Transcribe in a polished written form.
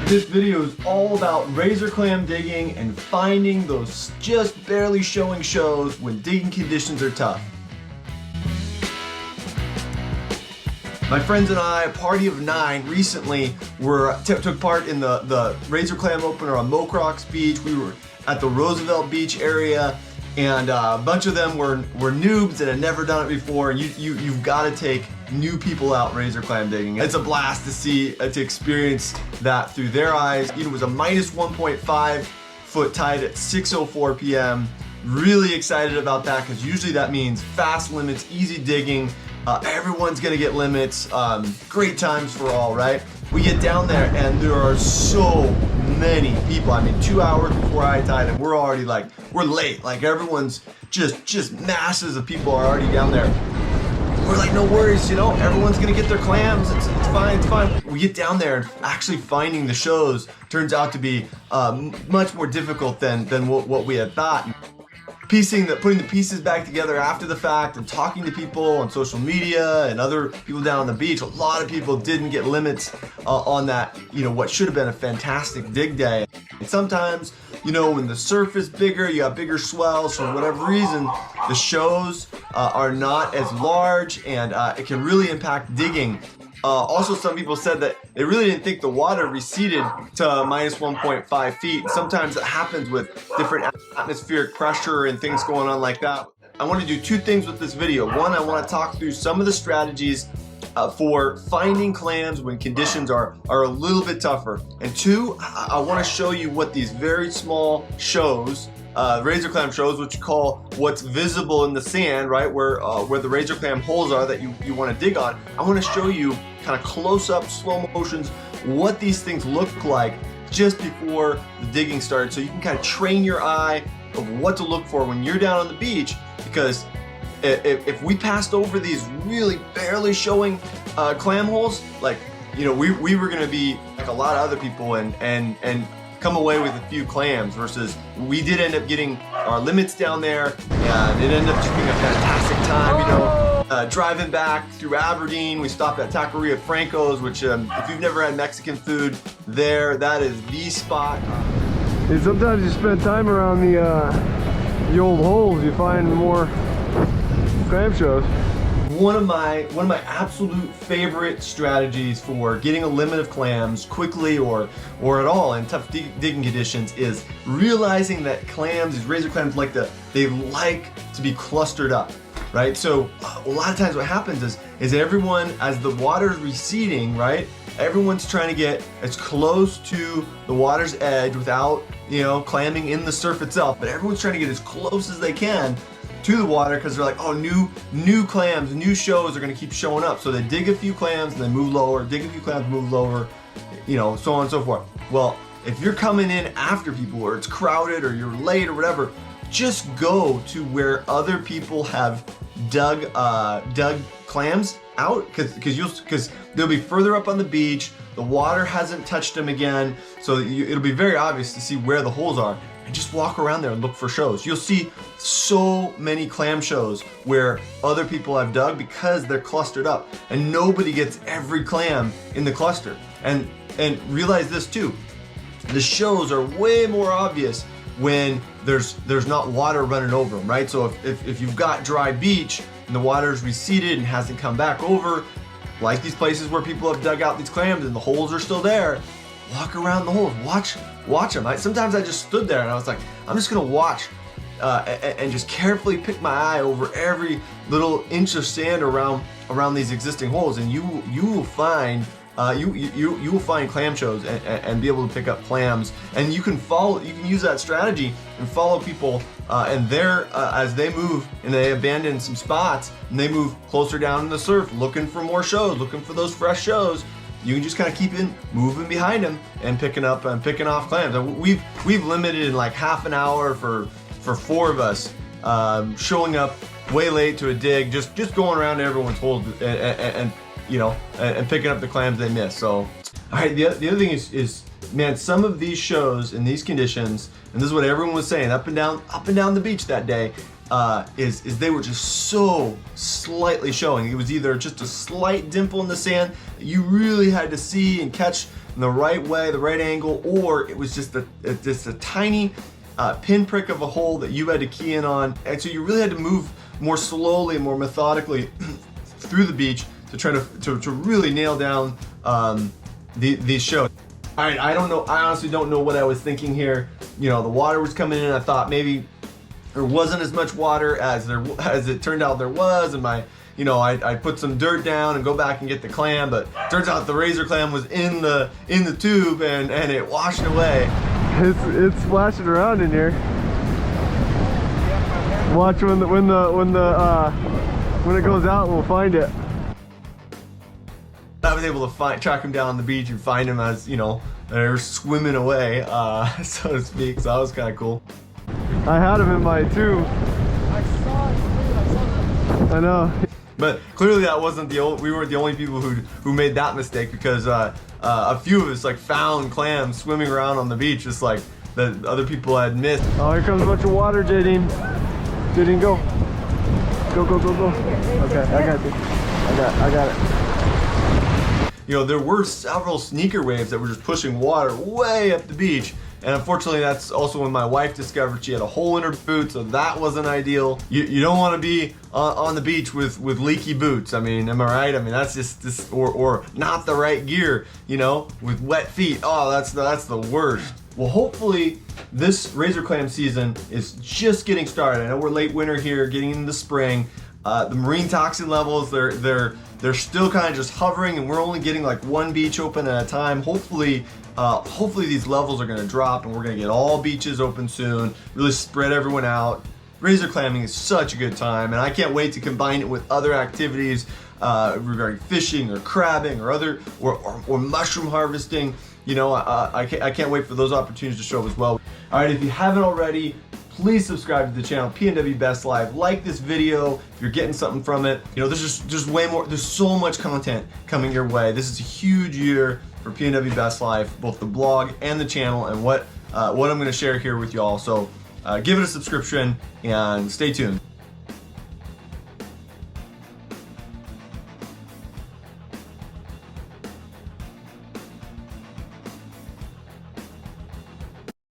This video is all about razor clam digging and finding those just barely showing shows when digging conditions are tough. My friends and I, a party of 9, recently took part in the razor clam opener on Mocrox Beach. We were at the Roosevelt Beach area, and a bunch of them were noobs that had never done it before. And you've got to take new people out razor clam digging. It's a blast to see, to experience that through their eyes. It was a minus 1.5 foot tide at 6:04 p.m. Really excited about that because usually that means fast limits, easy digging. Everyone's gonna get limits. Great times for all, right? We get down there and there are so many people. I mean, 2 hours before high tide and we're already like, we're late. Like everyone's just masses of people are already down there. We're like, no worries, you know, everyone's gonna get their clams. It's fine, it's fine. We get down there and actually finding the shows turns out to be much more difficult than what we had thought. Putting the pieces back together after the fact and talking to people on social media and other people down on the beach, a lot of people didn't get limits on that, you know, what should have been a fantastic dig day. And sometimes, you know, when the surf is bigger, you have bigger swells, for whatever reason, the shows are not as large and it can really impact digging. Also, some people said that they really didn't think the water receded to minus 1.5 feet. Sometimes it happens with different atmospheric pressure and things going on like that. I want to do 2 things with this video. One, I want to talk through some of the strategies for finding clams when conditions are a little bit tougher. And 2, I want to show you what these very small shows, razor clam shows, which you call what's visible in the sand, right, where the razor clam holes are that you want to dig on. I want to show you kind of close up, slow motions, what these things look like just before the digging starts, so you can kind of train your eye of what to look for when you're down on the beach. Because if we passed over these really barely showing clam holes, like, you know, we were going to be like a lot of other people and come away with a few clams, versus we did end up getting our limits down there, and it ended up just being a fantastic time, you know. Driving back through Aberdeen, we stopped at Taqueria Franco's, which if you've never had Mexican food there, that is the spot. And sometimes you spend time around the old holes, you find more clam shows. One of my absolute favorite strategies for getting a limit of clams quickly or at all in tough digging conditions is realizing that clams, these razor clams, they like to be clustered up, right? So a lot of times what happens is everyone, as the water's receding, right, everyone's trying to get as close to the water's edge without, you know, clamming in the surf itself, but everyone's trying to get as close as they can to the water because they're like, oh, new clams, new shows are going to keep showing up. So they dig a few clams and they move lower, dig a few clams, move lower, you know, so on and so forth. Well, if you're coming in after people, or it's crowded, or you're late, or whatever, just go to where other people have dug clams out, because they'll be further up on the beach. The water hasn't touched them again, so it'll be very obvious to see where the holes are. And just walk around there and look for shows. You'll see so many clam shows where other people have dug because they're clustered up, and nobody gets every clam in the cluster. And realize this too, the shows are way more obvious when there's not water running over them, right? So if you've got dry beach and the water's receded and hasn't come back over, like these places where people have dug out these clams and the holes are still there, walk around the holes, watch them. Sometimes I just stood there and I was like, I'm just gonna watch and just carefully pick my eye over every little inch of sand around these existing holes, and you will find you will find clam shows and be able to pick up clams. And you can use that strategy and follow people and as they move and they abandon some spots and they move closer down in the surf looking for more shows, looking for those fresh shows. You can just kind of keep moving behind them and picking off clams. And we've limited in like half an hour for 4 of us, showing up way late to a dig, just going around everyone's holes and you know, and picking up the clams they missed. So, all right, the other thing is, man, some of these shows in these conditions, and this is what everyone was saying up and down the beach that day, is they were just so slightly showing. It was either just a slight dimple in the sand that you really had to see and catch in the right way, the right angle, or it was just a tiny pinprick of a hole that you had to key in on, and so you really had to move more slowly and more methodically through the beach to try to really nail down these shows. All right, I don't know. I honestly don't know what I was thinking here. You know, the water was coming in. I thought maybe there wasn't as much water as it turned out there was, and I put some dirt down and go back and get the clam, but turns out the razor clam was in the tube and it washed away. It's splashing around in here. Watch when it goes out, we'll find it. I was able to track him down on the beach and find him as, you know, they're swimming away, so to speak. So that was kind of cool. I had him in my tube. I saw it. I know. But clearly that wasn't we weren't the only people who made that mistake, because a few of us like found clams swimming around on the beach, just like the other people had missed. Oh, here comes a bunch of water, Jadine. Jadine, go. Go, go, go, go. Okay, I got you. I got it. You know, there were several sneaker waves that were just pushing water way up the beach. And unfortunately, that's also when my wife discovered she had a hole in her boot, so that wasn't ideal. You don't want to be on the beach with leaky boots. I mean, am I right? I mean, that's just this, or not the right gear, you know, with wet feet. Oh, that's the worst. Well, hopefully this razor clam season is just getting started. I know we're late winter here, getting into the spring. The marine toxin levels, they're still kind of just hovering, and we're only getting like one beach open at a time. Hopefully these levels are going to drop, and we're going to get all beaches open soon. Really spread everyone out. Razor clamming is such a good time, and I can't wait to combine it with other activities regarding fishing or crabbing or mushroom harvesting. You know, I can't wait for those opportunities to show up as well. All right, if you haven't already, please subscribe to the channel, PNW Best Life. Like this video if you're getting something from it. You know, there's way more, there's so much content coming your way. This is a huge year for PNW Best Life, both the blog and the channel, and what I'm gonna share here with y'all. So give it a subscription and stay tuned.